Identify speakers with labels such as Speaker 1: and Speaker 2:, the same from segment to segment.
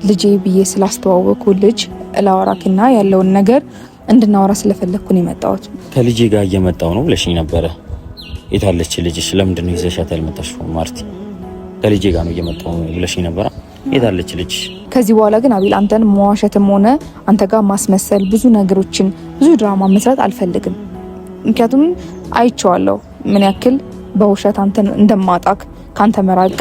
Speaker 1: ልጄ ብዬ ስላስተዋወኩ ልጅ ላወራክና ያለውን ነገር እንድናወራ ስለፈለኩ ነው የመጣሁት።
Speaker 2: ከልጄ ጋር እየመጣው ነው ብለሽኝ ነበረ። የታለች ልጅሽ? ለምንድን ነው ይዘሻት ያልመጣሽው? ማርቲ ከልጄ ጋር ነው እየመጣው ብለሽኝ ነበረ። የታለች ልጅ?
Speaker 1: ከዚህ በኋላ ግን አቤል አንተን መዋሸትም ሆነ አንተ ጋር ማስመሰል ብዙ ነገሮችን ብዙ ድራማ መስራት አልፈልግም። ምክንያቱም አይቼዋለሁ ምን ያክል በውሸት አንተን እንደማጣክ ካንተ መራቅ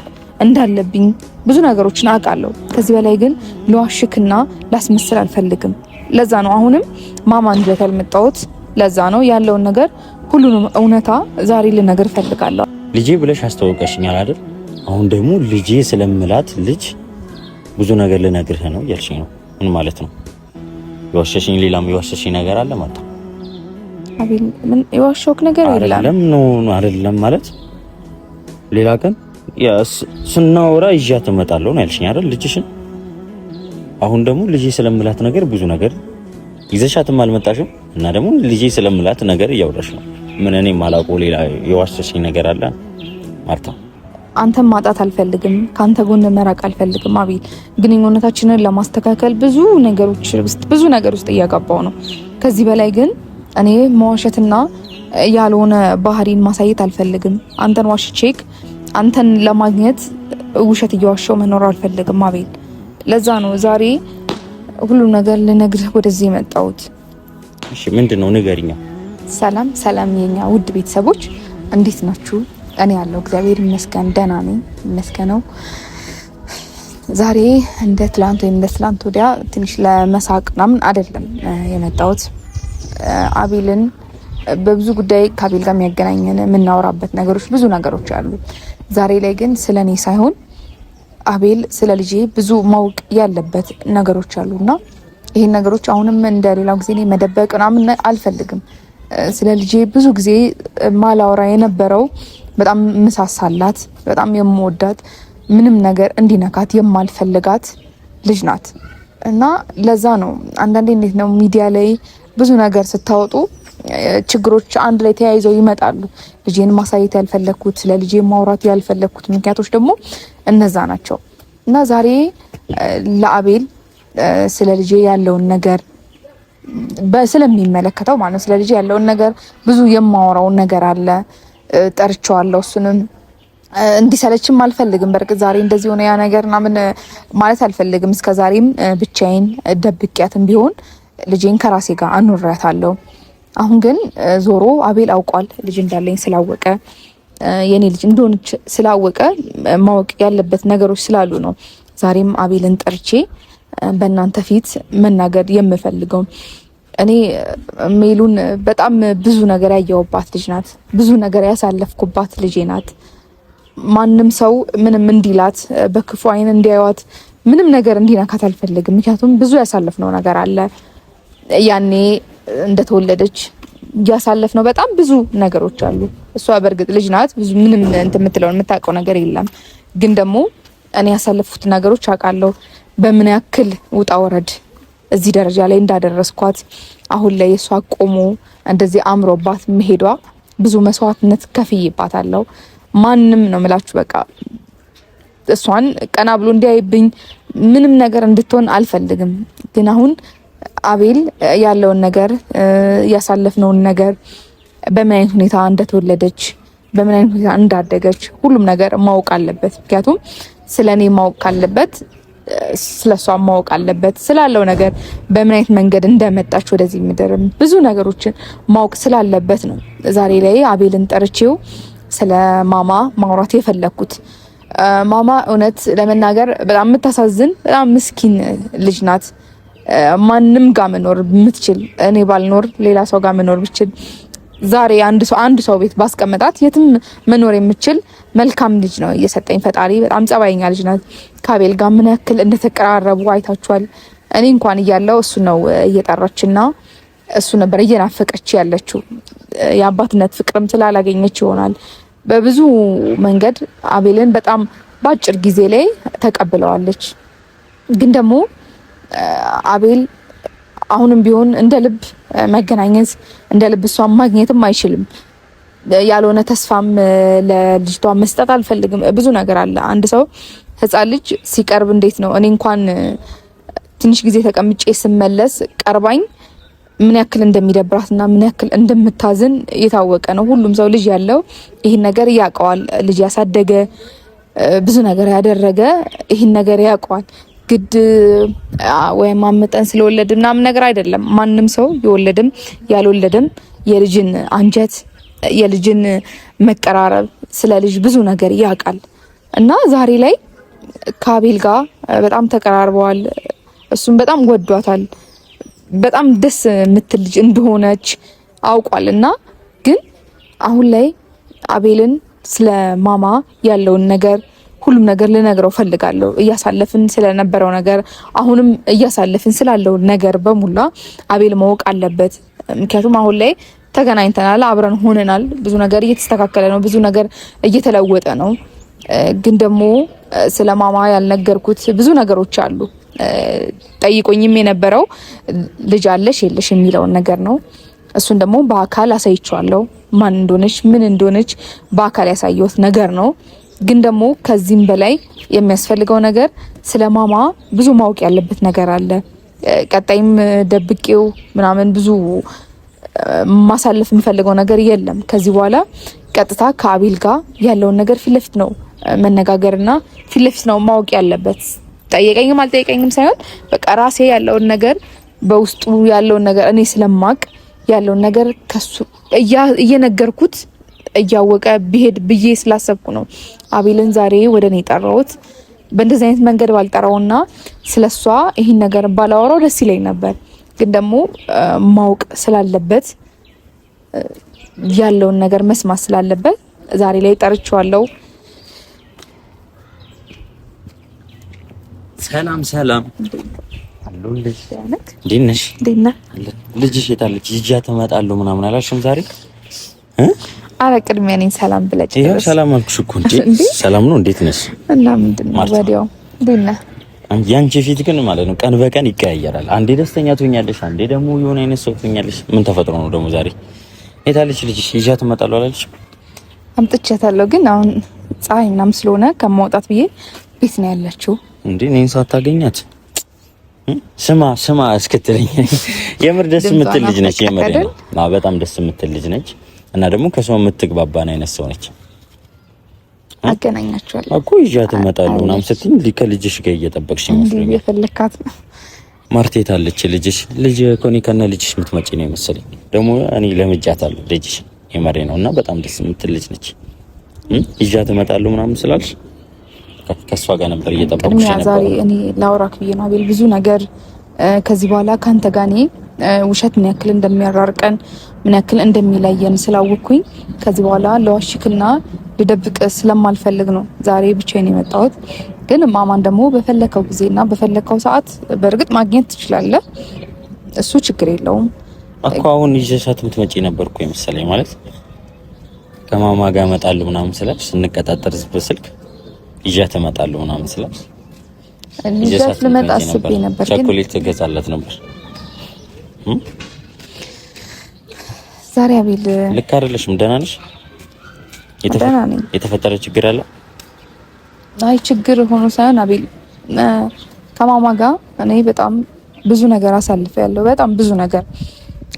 Speaker 1: እንዳለብኝ ብዙ ነገሮችን አውቃለሁ። ከዚህ በላይ ግን ለዋሽክና ላስመስል አልፈልግም። ለዛ ነው አሁንም ማማን ይዘት ያልመጣሁት። ለዛ ነው ያለውን ነገር ሁሉንም እውነታ ዛሬ ልነግር እፈልጋለሁ።
Speaker 2: ልጄ ብለሽ አስተዋውቀሽኛል አይደል? አሁን ደግሞ ልጄ ስለምላት ልጅ ብዙ ነገር ልነግርህ ነው ያልሽኝ ነው። ምን ማለት ነው? የዋሸሽኝ ሌላም የዋሸሽኝ ነገር አለ ማለት ነው?
Speaker 1: አቤል ምን የዋሸሁክ ነገር የለም።
Speaker 2: አይደለም ማለት ሌላ ቀን ስናወራ ይዣት እመጣለሁ ነው ያልሽኝ አይደል? ልጅሽን አሁን ደግሞ ልጄ ስለምላት ነገር ብዙ ነገር ይዘሻትም አልመጣሽም እና ደግሞ ልጄ ስለምላት ነገር እያወራሽ ነው። ምን እኔ ማላውቀው ሌላ የዋሸሽኝ ነገር አለ ማርታ?
Speaker 1: አንተም ማጣት አልፈልግም፣ ካንተ ጎን መራቅ አልፈልግም አቤል። ግንኙነታችንን ለማስተካከል ብዙ ነገር ውስጥ እያጋባው ነው። ከዚህ በላይ ግን እኔ መዋሸትና ያልሆነ ባህሪን ማሳየት አልፈልግም። አንተን ዋሽቼክ አንተን ለማግኘት ውሸት እየዋሸው መኖር አልፈልግም አቤል። ለዛ ነው ዛሬ ሁሉ ነገር ልነግርህ ወደዚህ የመጣሁት።
Speaker 2: እሺ ምንድነው? ንገሪኛ።
Speaker 1: ሰላም የኛ ውድ ቤተሰቦች እንዴት ናችሁ? እኔ ያለው እግዚአብሔር ይመስገን ደህና ነኝ። ይመስገነው። ዛሬ እንደ ትላንት ወዲያ ትንሽ ለመሳቅ ምናምን አይደለም የመጣሁት። አቤልን በብዙ ጉዳይ ከአቤል ጋር የሚያገናኘን የምናወራበት ብዙ ነገሮች አሉ። ዛሬ ላይ ግን ስለኔ ሳይሆን አቤል ስለ ልጄ ብዙ ማወቅ ያለበት ነገሮች አሉና ይሄን ነገሮች አሁንም እንደሌላው ጊዜ መደበቅ ምናምን አልፈልግም። ስለ ልጄ ብዙ ጊዜ ማላወራ የነበረው በጣም ምሳሳላት፣ በጣም የምወዳት፣ ምንም ነገር እንዲነካት የማልፈልጋት ልጅ ናት እና ለዛ ነው አንዳንዴ እንዴት ነው ሚዲያ ላይ ብዙ ነገር ስታወጡ ችግሮች አንድ ላይ ተያይዘው ይመጣሉ። ልጄን ማሳየት ያልፈለኩት፣ ስለ ልጄ ማውራት ያልፈለኩት ምክንያቶች ደግሞ እነዛ ናቸው እና ዛሬ ለአቤል ስለ ልጄ ያለውን ነገር ስለሚመለከተው ማለት ስለ ልጄ ያለውን ነገር ብዙ የማወራው ነገር አለ። ጠርቼዋለሁ። እሱንም እንዲሰለችም አልፈልግም። በርግጥ ዛሬ እንደዚህ ሆነ ያ ነገር ምናምን ማለት አልፈልግም። እስከዛሬም ብቻዬን ደብቄያትም ቢሆን ልጄን ከራሴ ጋር አኑሬያታለሁ። አሁን ግን ዞሮ አቤል አውቋል። ልጅ እንዳለኝ ስላወቀ የኔ ልጅ እንደሆነች ስላወቀ ማወቅ ያለበት ነገሮች ስላሉ ነው ዛሬም አቤልን ጠርቼ በእናንተ ፊት መናገር የምፈልገው። እኔ ሜሉን በጣም ብዙ ነገር ያየውባት ልጅ ናት። ብዙ ነገር ያሳለፍኩባት ልጅ ናት። ማንም ሰው ምንም እንዲላት በክፉ አይን እንዲያዩት ምንም ነገር እንዲነካት አልፈልግም። ምክንያቱም ብዙ ያሳለፍነው ነገር አለ። ያኔ እንደተወለደች ያሳለፍነው በጣም ብዙ ነገሮች አሉ። እሷ በእርግጥ ልጅ ናት። ብዙ ምንም የምትለው የምታውቀው ነገር የለም። ግን ደግሞ እኔ ያሳለፉት ነገሮች አውቃለሁ። በምን ያክል ውጣ ወረድ እዚህ ደረጃ ላይ እንዳደረስኳት፣ አሁን ላይ እሷ ቆሞ እንደዚህ አምሮባት መሄዷ ብዙ መስዋዕትነት ከፍዬባታለሁ። ማንም ነው የምላችሁ በቃ እሷን ቀና ብሎ እንዲያይብኝ ምንም ነገር እንድትሆን አልፈልግም። ግን አሁን አቤል ያለውን ነገር ያሳለፍነውን ነገር በምን አይነት ሁኔታ እንደተወለደች በምን አይነት ሁኔታ እንዳደገች ሁሉም ነገር ማወቅ አለበት። ምክንያቱም ስለኔ ማወቅ ካለበት ስለሷ ማወቅ አለበት። ስላለው ነገር በምን አይነት መንገድ እንደመጣች ወደዚህ ምድር ብዙ ነገሮችን ማወቅ ስላለበት ነው ዛሬ ላይ አቤልን ጠርቼው ስለ ማማ ማውራት የፈለኩት። ማማ እውነት ለመናገር በጣም የምታሳዝን በጣም ምስኪን ልጅ ናት። ማንም ጋር መኖር የምትችል እኔ ባልኖር ሌላ ሰው ጋር መኖር ብችል ዛሬ አንድ ሰው ቤት ባስቀመጣት የትም መኖር የምትችል መልካም ልጅ ነው እየሰጠኝ ፈጣሪ። በጣም ጸባይኛ ልጅ ናት። ከአቤል ጋር ምን ያክል እንደተቀራረቡ አይታችኋል። እኔ እንኳን እያለው እሱ ነው እየጠራችና እሱ ነበር እየናፈቀች ያለችው። የአባትነት ፍቅርም ስላላገኘች ይሆናል በብዙ መንገድ አቤልን በጣም ባጭር ጊዜ ላይ ተቀብለዋለች። ግን ደግሞ አቤል አሁንም ቢሆን እንደ ልብ መገናኘት እንደ ልብ እሷን ማግኘትም አይችልም። ያልሆነ ተስፋም ለልጅቷ መስጠት አልፈልግም። ብዙ ነገር አለ። አንድ ሰው ህፃን ልጅ ሲቀርብ እንዴት ነው እኔ እንኳን ትንሽ ጊዜ ተቀምጬ ስመለስ ቀርባኝ ምን ያክል እንደሚደብራትና ምን ያክል እንደምታዝን የታወቀ ነው። ሁሉም ሰው ልጅ ያለው ይሄን ነገር ያውቀዋል። ልጅ ያሳደገ ብዙ ነገር ያደረገ ይሄን ነገር ያውቀዋል። ግድ ወይ ማመጠን ስለወለድ ምናምን ነገር አይደለም። ማንም ሰው የወለድም ያልወለድም የልጅን አንጀት የልጅን መቀራረብ ስለ ልጅ ብዙ ነገር ያውቃል እና ዛሬ ላይ ከአቤል ጋር በጣም ተቀራርበዋል። እሱም በጣም ወዷታል። በጣም ደስ የምትል ልጅ እንደሆነች አውቋል እና ግን አሁን ላይ አቤልን ስለ ማማ ያለውን ነገር ሁሉም ነገር ልነግረው ፈልጋለሁ። እያሳለፍን ስለነበረው ነገር አሁንም እያሳለፍን ስላለው ነገር በሙላ አቤል ማወቅ አለበት። ምክንያቱም አሁን ላይ ተገናኝተናል፣ አብረን ሆነናል። ብዙ ነገር እየተስተካከለ ነው፣ ብዙ ነገር እየተለወጠ ነው። ግን ደግሞ ስለ ማማ ያልነገርኩት ብዙ ነገሮች አሉ። ጠይቆኝም የነበረው ልጅ አለሽ የለሽ የሚለውን ነገር ነው። እሱን ደግሞ በአካል አሳይቼዋለሁ። ማን እንደሆነች ምን እንደሆነች በአካል ያሳየሁት ነገር ነው። ግን ደግሞ ከዚህም በላይ የሚያስፈልገው ነገር ስለ ማማ ብዙ ማወቅ ያለበት ነገር አለ። ቀጣይም ደብቄው ምናምን ብዙ ማሳለፍ የምፈልገው ነገር የለም። ከዚህ በኋላ ቀጥታ ከአቤል ጋር ያለውን ነገር ፊት ለፊት ነው መነጋገርና ፊት ለፊት ነው ማወቅ ያለበት። ጠየቀኝም አልጠየቀኝም ሳይሆን በቃ ራሴ ያለውን ነገር በውስጡ ያለውን ነገር እኔ ስለማቅ ያለውን ነገር ከሱ እየነገርኩት እያወቀ ቢሄድ ብዬ ስላሰብኩ ነው አቤልን ዛሬ ወደ እኔ ጠራሁት። በእንደዚህ አይነት መንገድ ባልጠራውና ስለሷ ይሄን ነገር ባላወራው ደስ ይለኝ ነበር። ግን ደግሞ ማወቅ ስላለበት ያለውን ነገር መስማት ስላለበት ዛሬ ላይ ጠርቼዋለሁ።
Speaker 2: ሰላም ሰላም አሉልሽ። እንዴት ነሽ? ልጅሽ የታለች? ይዣት እመጣለሁ ምናምን አላልሽም ዛሬ?
Speaker 1: አረ ቅድሚያ ነኝ ሰላም ብለሽ።
Speaker 2: ይሄው ሰላም አልኩሽ እኮ እንዴ። ሰላም ነው። እንዴት ነሽ?
Speaker 1: እና ምንድነው ወዲያው እንዴት ነህ?
Speaker 2: ያንቺ ፊት ግን ማለት ነው ቀን በቀን ይቀያየራል። አንዴ ደስተኛ ትሆኛለሽ፣ አንዴ ደግሞ የሆነ አይነት ሰው ትሆኛለሽ። ምን ተፈጥሮ ነው ደግሞ ዛሬ? የታለች ልጅሽ? ይዣት እመጣለሁ አላልሽም?
Speaker 1: አምጥቻታለሁ፣ ግን አሁን ፀሐይ ምናምን ስለሆነ ከማውጣት ብዬ ቤት ነው ያለችው።
Speaker 2: እንዴ እኔን ሳታገኛት ስማ እስክትለኝ የምር ደስ የምትል ልጅ ነች። የምር ነው በጣም ደስ የምትል ልጅ ነች። እና ደግሞ ከሰው የምትግባባን አይነት ሰው ነች።
Speaker 1: አገናኛቸዋለሁ
Speaker 2: እኮ ይዣት እመጣለሁ ምናምን ስትይኝ ከልጅሽ ጋር እየጠበቅሽ ይመስለኛል።
Speaker 1: እንዴ የፈለካት ነው
Speaker 2: ማርቴት አለች ልጅሽ። ልጅ ኮኒ ከነ ልጅሽ የምትመጪ ነው መሰለኝ። ደግሞ እኔ ለምጃታለሁ ልጅሽ የመሬ ነው። እና በጣም ደስ የምትል ልጅ ነች። ይዣት እመጣለሁ ምናምን ስላልሽ ከሷ ጋር ነበር እየጠበቅኩሽ ነበር።
Speaker 1: ዛሬ እኔ ላውራክ ብዬ ነው አቤል። ብዙ ነገር ከዚህ በኋላ ካንተ ጋር እኔ ውሸት ምን ያክል እንደሚያራርቀን ምን ያክል እንደሚለየን ስላወቅኩኝ ከዚህ በኋላ ለዋሽክና ልደብቅ ስለማልፈልግ ነው ዛሬ ብቻዬን የመጣሁት። ግን ማማን ደግሞ በፈለከው ጊዜና በፈለከው ሰዓት በእርግጥ ማግኘት ትችላለህ። እሱ ችግር የለውም
Speaker 2: እኮ። አሁን ይዘሻት የምትመጪ ነበርኩ የመሰለኝ። ማለት ከማማ ጋር እመጣለሁ ምናምን ስላልሽ ስንቀጣጠር በስልክ ይዣት እመጣለሁ ምናምን ስላልሽ
Speaker 1: ይዣት ልመጣ አስቤ ነበር። ግን
Speaker 2: ቸኮሌት ገዛላት ነበር
Speaker 1: ዛሬ አቤል።
Speaker 2: ልክ አይደለሽም። ደህና ነሽ? የተፈጠረ ችግር አለ?
Speaker 1: አይ ችግር ሆኖ ሳይሆን አቤል ከማማ ጋር እኔ በጣም ብዙ ነገር አሳልፌያለሁ። በጣም ብዙ ነገር።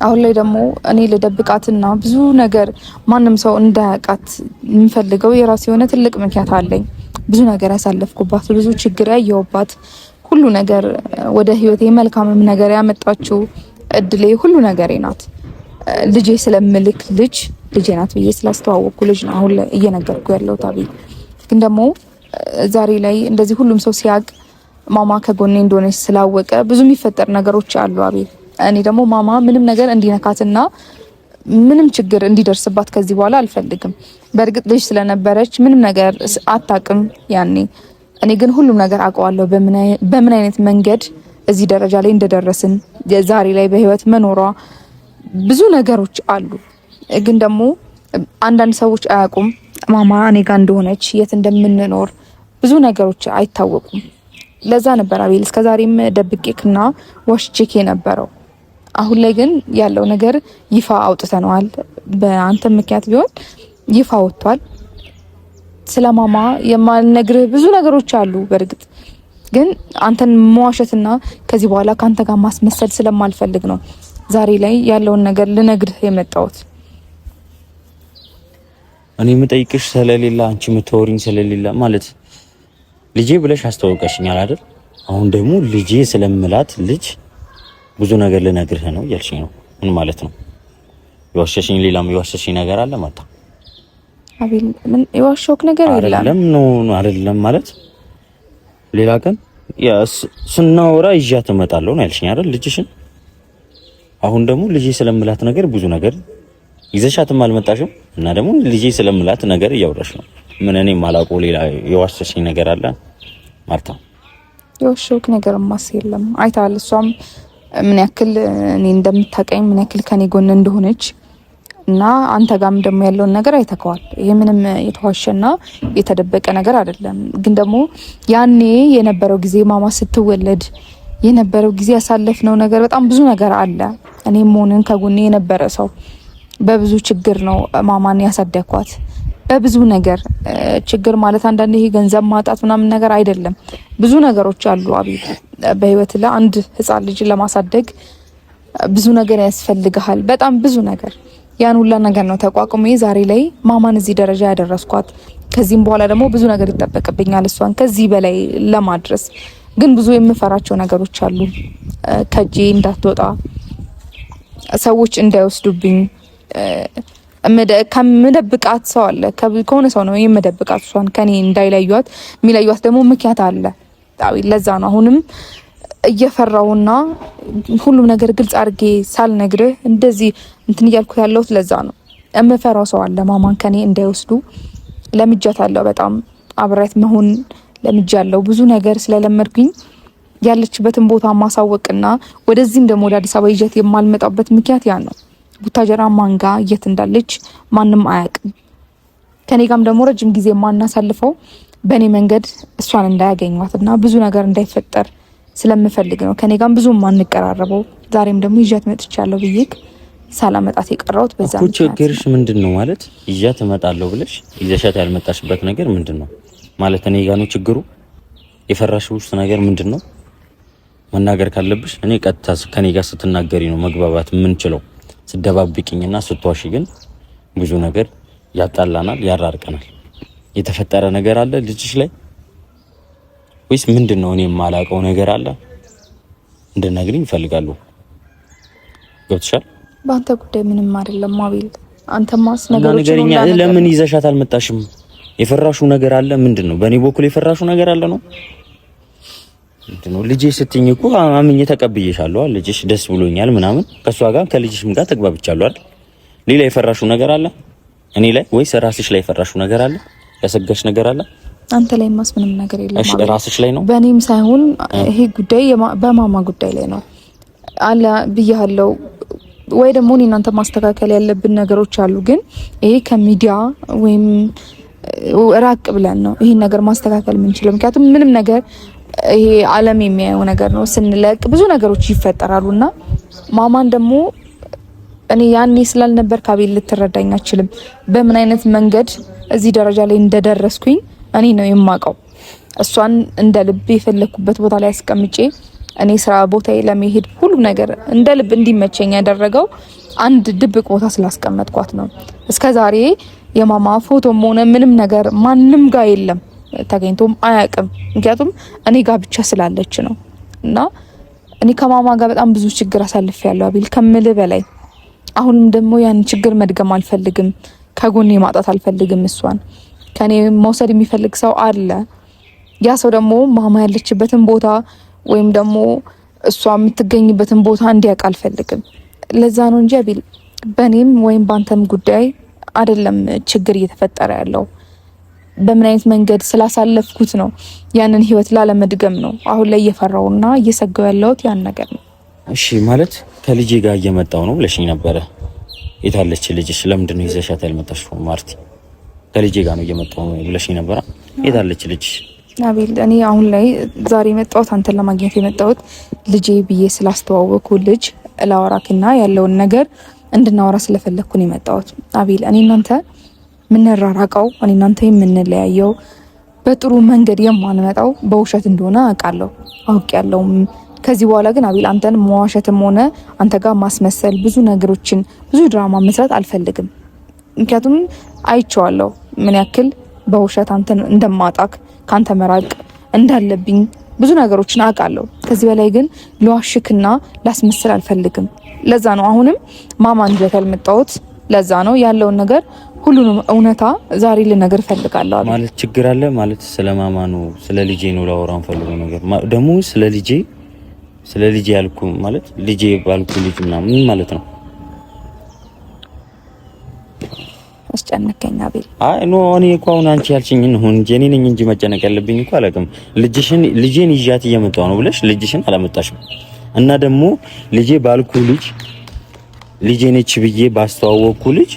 Speaker 1: አሁን ላይ ደግሞ እኔ ልደብቃትና ብዙ ነገር ማንም ሰው እንዳያውቃት የምፈልገው የራሴ የሆነ ትልቅ ምክንያት አለኝ። ብዙ ነገር ያሳለፍኩባት፣ ብዙ ችግር ያየሁባት፣ ሁሉ ነገር ወደ ህይወቴ መልካምም ነገር ያመጣችው እድሌ ሁሉ ነገሬ ናት። ልጄ ስለምልክ ልጄ ናት ብዬ ስላስተዋወቅኩ ልጅ ነው አሁን ላይ እየነገርኩ ያለው አቤል። ግን ደግሞ ዛሬ ላይ እንደዚህ ሁሉም ሰው ሲያውቅ ማማ ከጎኔ እንደሆነች ስላወቀ ብዙ የሚፈጠር ነገሮች አሉ አቤል። እኔ ደግሞ ማማ ምንም ነገር እንዲነካትና ምንም ችግር እንዲደርስባት ከዚህ በኋላ አልፈልግም። በእርግጥ ልጅ ስለነበረች ምንም ነገር አታውቅም ያኔ። እኔ ግን ሁሉም ነገር አውቀዋለሁ፣ በምን አይነት መንገድ እዚህ ደረጃ ላይ እንደደረስን፣ ዛሬ ላይ በህይወት መኖሯ ብዙ ነገሮች አሉ። ግን ደግሞ አንዳንድ ሰዎች አያውቁም ማማ እኔ ጋር እንደሆነች፣ የት እንደምንኖር ብዙ ነገሮች አይታወቁም። ለዛ ነበር አቤል እስከዛሬም ደብቄክና ዋሽቼክ የነበረው። አሁን ላይ ግን ያለው ነገር ይፋ አውጥተነዋል። በአንተ ምክንያት ቢሆን ይፋ ወጥቷል። ስለማማ የማልነግርህ ብዙ ነገሮች አሉ። በእርግጥ ግን አንተን መዋሸትና ከዚህ በኋላ ካንተ ጋር ማስመሰል ስለማልፈልግ ነው ዛሬ ላይ ያለውን ነገር ልነግርህ የመጣሁት።
Speaker 2: እኔ የምጠይቅሽ ስለሌላ አንቺ የምትወሪኝ ስለሌላ ማለት ልጄ ብለሽ አስተዋውቀሽኛል አይደል? አሁን ደግሞ ልጄ ስለምላት ልጅ ብዙ ነገር ልነግርህ ነው እያልሽኝ ነው። ምን ማለት ነው? የዋሸሽኝ ሌላም የዋሸሽኝ ነገር አለ ማታ?
Speaker 1: አቤል ምን የዋሸሁት ነገር የለም። አይደለም ማለት ሌላ ቀን ስናወራ ይዣት እመጣለሁ ነው ያልሽኝ አይደል? ልጅሽን አሁን ደግሞ ልጄ ስለምላት ነገር ብዙ ነገር ይዘሻትም አልመጣሽም እና ደግሞ ልጄ ስለምላት ነገር እያወራሽ ነው። ምን እኔ ማላውቀው ሌላ የዋሸሽኝ ነገር አለ ማርታ? የዋሸሁት ነገርማስ የለም። አይታል እሷም ምን ያክል እኔ እንደምታቀኝ ምን ያክል ከኔ ጎን እንደሆነች እና አንተ ጋርም ደግሞ ያለውን ነገር አይተከዋል። ይሄ ምንም የተዋሸና የተደበቀ ነገር አይደለም። ግን ደግሞ ያኔ የነበረው ጊዜ ማማ ስትወለድ የነበረው ጊዜ ያሳለፍነው ነገር በጣም ብዙ ነገር አለ። እኔም ሆነን ከጎኔ የነበረ ሰው በብዙ ችግር ነው ማማን ያሳደኳት። በብዙ ነገር ችግር ማለት አንዳንዴ ይሄ ገንዘብ ማጣት ምናምን ነገር አይደለም። ብዙ ነገሮች አሉ አቤት። በህይወት ላይ አንድ ህፃን ልጅ ለማሳደግ ብዙ ነገር ያስፈልግሃል። በጣም ብዙ ነገር ያን ሁላ ነገር ነው ተቋቁሜ ዛሬ ላይ ማማን እዚህ ደረጃ ያደረስኳት። ከዚህም በኋላ ደግሞ ብዙ ነገር ይጠበቅብኛል እሷን ከዚህ በላይ ለማድረስ። ግን ብዙ የምፈራቸው ነገሮች አሉ። ከጄ እንዳትወጣ፣ ሰዎች እንዳይወስዱብኝ፣ ከምደብቃት ሰው አለ። ከሆነ ሰው ነው የምደብቃት እሷን ከኔ እንዳይለዩት። የሚለዩት ደግሞ ምክንያት አለ። ለዛ ነው አሁንም እየፈራውና ሁሉም ነገር ግልጽ አድርጌ ሳልነግርህ እንደዚህ እንትን እያልኩት ያለሁት ለዛ ነው። የምፈራው ሰው አለ። ማማን ከኔ እንዳይወስዱ ለምጃታለሁ። በጣም አብሬያት መሆን ለምጃለሁ። ብዙ ነገር ስለለመድኩኝ ያለችበትን ቦታ ማሳወቅና ወደዚህም ደግሞ ወደ አዲስ አበባ ይዤት የማልመጣበት ምክንያት ያ ነው። ቡታጀራ ማንጋ የት እንዳለች ማንም አያውቅም። ከኔ ጋርም ደግሞ ረጅም ጊዜ የማናሳልፈው በእኔ መንገድ እሷን እንዳያገኟትና ብዙ ነገር እንዳይፈጠር ስለምፈልግ ነው። ከኔ ጋርም ብዙ ማንቀራረበው። ዛሬም ደግሞ ይዣት መጥቻለሁ ብዬክ ሳላመጣት የቀረሁት በዛ ነው። ችግርሽ
Speaker 2: ምንድነው? ማለት ይዣት እመጣለሁ ብለሽ ይዘሻት ያልመጣሽበት ነገር ምንድነው? ማለት እኔ ጋር ነው ችግሩ? የፈራሽው ውስጥ ነገር ምንድነው? መናገር ካለብሽ እኔ ቀጥታ ከኔ ጋር ስትናገሪ ነው መግባባት የምንችለው። ስደባብቂኝና ስትዋሺ ግን ብዙ ነገር ያጣላናል፣ ያራርቀናል። የተፈጠረ ነገር አለ ልጅሽ ላይ ወይስ ምንድነው? እኔ የማላውቀው ነገር አለ እንድነግሪኝ እፈልጋለሁ። ገብቶሻል?
Speaker 1: በአንተ ጉዳይ ምንም አይደለም አቤል። አንተማስ ነገሮች
Speaker 2: ለምን ይዘሻት አልመጣሽም? የፈራሹ ነገር አለ ምንድነው? በእኔ በኩል የፈራሹ ነገር አለ ነው ምንድነው? ልጄ ስትኝ እኮ አምኜ ተቀብዬሻለሁ። ልጅሽ ደስ ብሎኛል ምናምን ከሷ ጋር ከልጅሽም ጋር ተግባብቻለሁ አይደል? ሌላ የፈራሹ ነገር አለ እኔ ላይ ወይስ ራስሽ ላይ የፈራሹ ነገር አለ? ያሰጋሽ ነገር አለ?
Speaker 1: አንተ ላይ ማስ ምንም ነገር የለም።
Speaker 2: እሺ ራስሽ ላይ ነው?
Speaker 1: በእኔም ሳይሆን ይሄ ጉዳይ በማማ ጉዳይ ላይ ነው አለ ብያለሁ። ወይ ደግሞ እኔ እናንተ ማስተካከል ያለብን ነገሮች አሉ። ግን ይሄ ከሚዲያ ወይም ራቅ ብለን ነው ይሄን ነገር ማስተካከል የምንችለው። ምክንያቱም ምንም ነገር ይሄ ዓለም የሚያየው ነገር ነው። ስንለቅ ብዙ ነገሮች ይፈጠራሉና ማማን ደግሞ እኔ ያኔ ስላልነበር ካቤል ልትረዳኝ አችልም። በምን አይነት መንገድ እዚህ ደረጃ ላይ እንደደረስኩኝ እኔ ነው የማውቀው። እሷን እንደ ልብ የፈለኩበት ቦታ ላይ አስቀምጬ እኔ ስራ ቦታዬ ለመሄድ ሁሉ ነገር እንደ ልብ እንዲመቸኝ ያደረገው አንድ ድብቅ ቦታ ስላስቀመጥኳት ነው። እስከዛሬ የማማ ፎቶም ሆነ ምንም ነገር ማንም ጋር የለም፣ ተገኝቶም አያውቅም። ምክንያቱም እኔ ጋር ብቻ ስላለች ነው። እና እኔ ከማማ ጋር በጣም ብዙ ችግር አሳልፌያለሁ አቤል ከምልህ በላይ። አሁንም ደግሞ ያን ችግር መድገም አልፈልግም። ከጎኔ ማጣት አልፈልግም። እሷን ከኔ መውሰድ የሚፈልግ ሰው አለ። ያ ሰው ደግሞ ማማ ያለችበትን ቦታ ወይም ደግሞ እሷ የምትገኝበትን ቦታ እንዲያውቅ አልፈልግም። ለዛ ነው እንጂ አቤል በኔም ወይም ባንተም ጉዳይ አይደለም ችግር እየተፈጠረ ያለው። በምን አይነት መንገድ ስላሳለፍኩት ነው ያንን ህይወት ላለመድገም ነው አሁን ላይ እየፈራውና እየሰጋው ያለሁት ያን ነገር ነው።
Speaker 2: እሺ ማለት ከልጄ ጋር እየመጣው ነው ብለሽኝ ነበረ። የታለች ልጅሽ? ለምንድን ነው ይዘሻት ያልመጣሽው? ማርቲ ከልጄ ጋር ነው እየመጣው ነው ብለሽኝ ነበረ። የታለች ልጅሽ?
Speaker 1: አቤል እኔ አሁን ላይ ዛሬ የመጣሁት አንተን ለማግኘት የመጣሁት ልጄ ብዬ ስላስተዋወቅኩ ልጅ ላወራክና ያለውን ነገር እንድናወራ ስለፈለግኩ ነው የመጣሁት። አቤል እኔ እናንተ የምንራራቀው እኔ እናንተ የምንለያየው በጥሩ መንገድ የማንመጣው በውሸት እንደሆነ አውቃለሁ። ከዚህ በኋላ ግን አቤል አንተን መዋሸትም ሆነ አንተ ጋር ማስመሰል ብዙ ነገሮችን ብዙ ድራማ መስራት አልፈልግም። ምክንያቱም አይቼዋለሁ ምን ያክል በውሸት አንተን እንደማጣክ ካንተ መራቅ እንዳለብኝ ብዙ ነገሮችን አውቃለሁ። ከዚህ በላይ ግን ለዋሽክና ላስመስል አልፈልግም። ለዛ ነው አሁንም ማማን ይዘት ያልመጣሁት። ለዛ ነው ያለውን ነገር ሁሉንም እውነታ ዛሬ ልነግር ፈልጋለሁ።
Speaker 2: ማለት ችግር አለ ማለት ስለ ማማ ነው ስለ ልጄ ነው ላወራን ፈልገው ነገር ደግሞ ስለ ልጄ ያልኩ ማለት ልጄ ባልኩ ልጅ ምናምን ማለት ነው።
Speaker 1: አስጨነቀኝ አቤል።
Speaker 2: አይ ኖ እኔ እኮ አሁን አንቺ ያልሽኝን ነው እንጂ እኔ ነኝ እንጂ መጨነቅ ያለብኝ እኮ አላውቅም። ልጄን ይዣት እየመጣሁ ነው ብለሽ ልጅሽን አላመጣሽም። እና ደግሞ ልጄ ባልኩ ልጄ ነች ብዬ ባስተዋወቅኩ ልጅ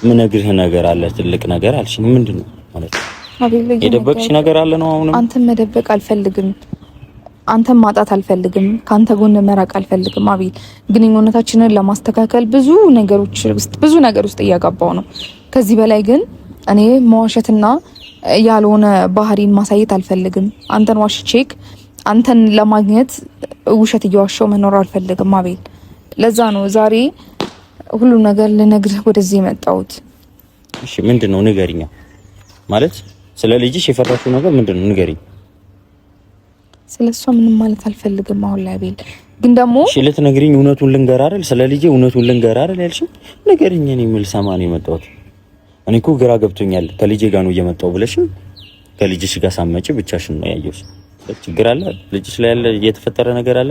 Speaker 2: ምነግርህ ነገር አለ፣ ትልቅ ነገር አልሽኝ። ምንድነው ማለት ነው?
Speaker 1: አቤል
Speaker 2: የደበቅሽ ነገር አለ ነው? አሁንም አንተን
Speaker 1: መደበቅ አልፈልግም፣ አንተን ማጣት አልፈልግም፣ ካንተ ጎን መራቅ አልፈልግም። አቤል ግንኙነታችንን ለማስተካከል ብዙ ነገር ውስጥ እያጋባው ነው። ከዚህ በላይ ግን እኔ መዋሸትና ያልሆነ ባህሪን ማሳየት አልፈልግም። አንተን ዋሽቼክ አንተን ለማግኘት ውሸት እየዋሸው መኖር አልፈልግም አቤል። ለዛ ነው ዛሬ ሁሉም ነገር ልነግርህ ወደዚህ የመጣሁት።
Speaker 2: እሺ ምንድነው ንገሪኛ። ማለት ስለ ልጅሽ የፈራሽው ነገር ምንድነው ንገሪኝ።
Speaker 1: ስለሷ ምንም ማለት አልፈልግም አሁን ላይ አቤል። ግን ደግሞ
Speaker 2: እሺ ልትነግሪኝ እውነቱን ልንገር አይደል? ስለ ልጄ እውነቱን ልንገር አይደል ያልሽኝ? ንገሪኝ። እኔ ምን ልሰማ ነው የመጣሁት? እኔ እኮ ግራ ገብቶኛል። ከልጄ ጋር ነው እየመጣሁ ብለሽኝ ከልጅሽ ጋር ሳመጪ ብቻሽን ነው ያየሁሽ። ችግር አለ ልጅሽ ላይ ያለ የተፈጠረ ነገር አለ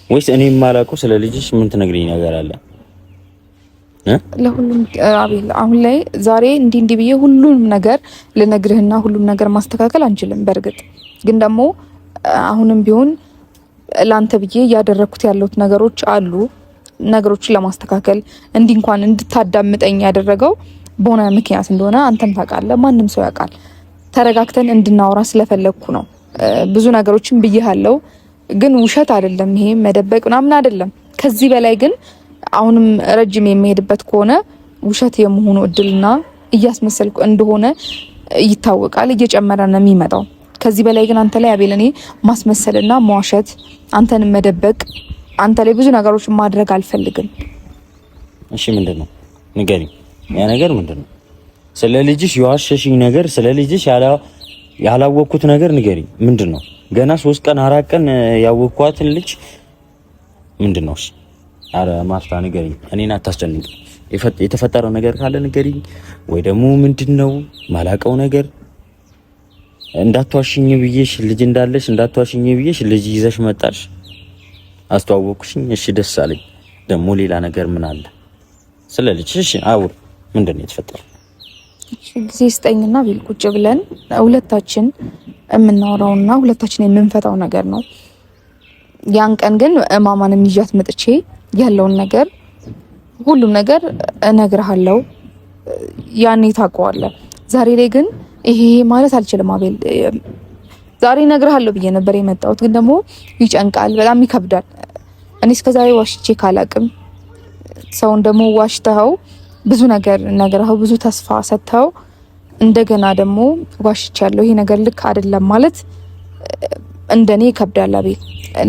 Speaker 2: ወይስ እኔ የማላውቀው ስለ ልጅሽ ምን ትነግሪኝ ነገር አለ?
Speaker 1: ለሁሉም አቤል አሁን ላይ ዛሬ እንዲህ ብዬ ሁሉንም ነገር ልነግርህና ሁሉም ነገር ማስተካከል አንችልም። በእርግጥ ግን ደግሞ አሁንም ቢሆን ላንተ ብዬ እያደረኩት ያለሁት ነገሮች አሉ። ነገሮችን ለማስተካከል እንኳን እንድታዳምጠኝ ያደረገው በሆነ ምክንያት እንደሆነ አንተም ታውቃለህ፣ ማንም ሰው ያውቃል። ተረጋግተን እንድናወራ ስለፈለግኩ ነው። ብዙ ነገሮችን ብዬሃለሁ፣ ግን ውሸት አይደለም ይሄ መደበቅ ምናምን አይደለም። ከዚህ በላይ ግን አሁንም ረጅም የሚሄድበት ከሆነ ውሸት የመሆኑ እድልና እያስመሰልኩ እንደሆነ ይታወቃል፣ እየጨመረ ነው የሚመጣው። ከዚህ በላይ ግን አንተ ላይ አቤል እኔ ማስመሰልና መዋሸት፣ አንተን መደበቅ፣ አንተ ላይ ብዙ ነገሮችን ማድረግ አልፈልግም።
Speaker 2: እሺ ምንድነው ንገሪኝ። ያ ነገር ምንድነው? ስለ ልጅሽ የዋሸሽኝ ነገር፣ ስለ ልጅሽ ያላወቅኩት ነገር ንገሪኝ። ምንድነው? ገና 3 ቀን 4 ቀን ያወቅኳትን ልጅ ምንድነው? እሺ አረ ማፍታ ንገሪኝ። እኔን አታስጨንቂ። የተፈጠረ ነገር ካለ ንገሪኝ። ወይ ደግሞ ምንድነው ማላቀው ነገር እንዳትዋሽኝ ብዬሽ ልጅ እንዳለሽ እንዳትዋሽኝ ብዬሽ ልጅ ይዘሽ መጣሽ፣ አስተዋወቅሽኝ። እሺ ደስ አለኝ። ደግሞ ሌላ ነገር ምን አለ ስለ ልጅ? እሺ አውር። ምንድነው የተፈጠረው?
Speaker 1: ጊዜ ስጠኝና ቢል ቁጭ ብለን ሁለታችን የምናወራውና ሁለታችን የምንፈታው ነገር ነው። ያን ቀን ግን ማማንም ይዣት መጥቼ ያለውን ነገር ሁሉም ነገር እነግርሃለሁ። ያኔ ታውቀዋለህ። ዛሬ ላይ ግን ይሄ ማለት አልችልም አቤል። ዛሬ እነግርሃለሁ ብዬ ነበር የመጣሁት፣ ግን ደግሞ ይጨንቃል፣ በጣም ይከብዳል። እኔ እስከዛሬ ዋሽቼ ካላቅም ሰውን ደግሞ ዋሽተኸው ብዙ ነገር ነግረኸው ብዙ ተስፋ ሰጥተኸው እንደገና ደግሞ ዋሽቻለሁ ይሄ ነገር ልክ አይደለም ማለት እንደኔ ይከብዳል አቤል።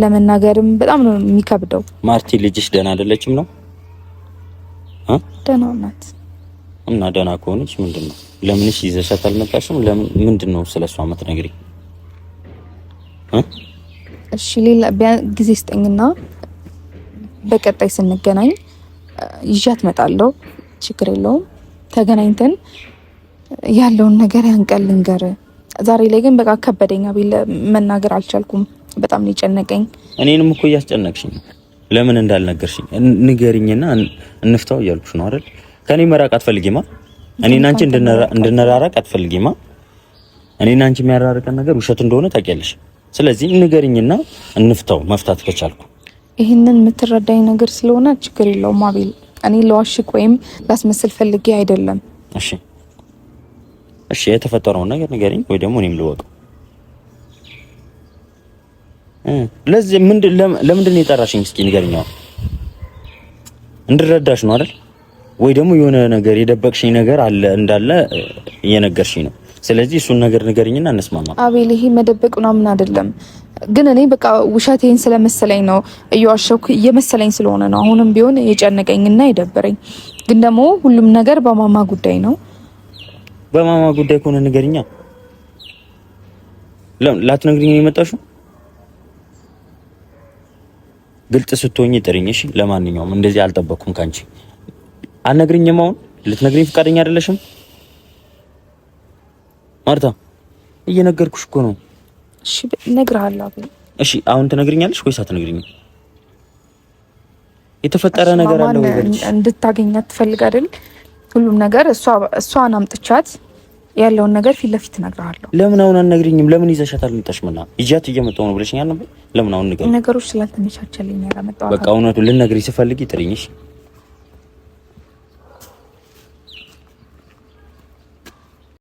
Speaker 1: ለመናገርም በጣም ነው የሚከብደው።
Speaker 2: ማርቲ ልጅሽ ደህና አይደለችም ነው?
Speaker 1: ደህና ናት።
Speaker 2: እና ደህና ከሆነች ምንድነው ለምንሽ ይዘሻት አልመጣሽም? ምንድነው ስለሷ የምትነግሪኝ?
Speaker 1: እሺ ሌላ ጊዜ ስጠኝና በቀጣይ ስንገናኝ ይዣት እመጣለሁ። ችግር የለውም። ተገናኝተን ያለውን ነገር ያንቀል ልንገር። ዛሬ ላይ ግን በቃ ከበደኝ አቤል፣ መናገር አልቻልኩም። በጣም ነው የጨነቀኝ።
Speaker 2: እኔንም እኮ እያስጨነቅሽኝ ለምን እንዳልነገርሽኝ ንገሪኝና እንፍታው እያልኩሽ ነው አይደል? ከኔ መራቅ አትፈልጊማ? እኔና አንቺ እንድንራራቅ አትፈልጊማ? እኔና አንቺ የሚያራርቀን ነገር ውሸት እንደሆነ ታውቂያለሽ። ስለዚህ ንገሪኝና እንፍታው፣ መፍታት ከቻልኩ።
Speaker 1: ይሄንን የምትረዳኝ ነገር ስለሆነ ችግር የለውም አቤል። እኔ ለዋሽቅ ወይም ላስመስል ፈልጌ አይደለም።
Speaker 2: እሺ እሺ፣ የተፈጠረውን ነገር ንገሪኝ፣ ወይ ደግሞ እኔም ልወቀው። ለዚህ ለምንድን ነው የጠራሽኝ? እስኪ ንገሪኝ። እንድረዳሽ ነው አይደል? ወይ ደግሞ የሆነ ነገር የደበቅሽኝ ነገር አለ እንዳለ እየነገርሽኝ ነው። ስለዚህ እሱን ነገር ንገሪኝና እንስማማ።
Speaker 1: አቤል ይሄ መደበቅ ምናምን አይደለም፣ ግን እኔ በቃ ውሸቴን ስለመሰለኝ ነው እየዋሸኩ እየመሰለኝ ስለሆነ ነው አሁንም ቢሆን የጨነቀኝና የደበረኝ። ግን ደግሞ ሁሉም ነገር በማማ ጉዳይ ነው።
Speaker 2: በማማ ጉዳይ ከሆነ ንገሪኛ። ላትነግሪኝ ነው የመጣሽው? ግልጽ ስትሆኚ ጥሪኝ እሺ። ለማንኛውም እንደዚህ አልጠበቅኩም ካንቺ። አልነግሪኝም? አሁን ልትነግሪኝ ፈቃደኛ አይደለሽም? ማርታ እየነገርኩሽ እኮ ነው።
Speaker 1: እሺ እነግርሃለሁ።
Speaker 2: እሺ አሁን ትነግሪኛለሽ ወይስ አትነግሪኝም? የተፈጠረ ነገር አለ ወይ?
Speaker 1: እንድታገኛት ትፈልግ አይደል? ሁሉም ነገር እሷን አምጥቻት ያለውን ነገር ፊት ለፊት እነግርሃለሁ። ለምን
Speaker 2: አሁን አትነግሪኝም? ለምን ይዘሻት አልመጣሽም? እና ይዣት እየመጣሁ ነው ብለሽኛል ነበር። ለምን አሁን ንገሪኝ።
Speaker 1: ነገሮች ስላልተመቻቸልኝ ያላመጣው።
Speaker 2: በቃ እውነቱን ልነግሪኝ ስፈልጊ ጥሪኝ እሺ።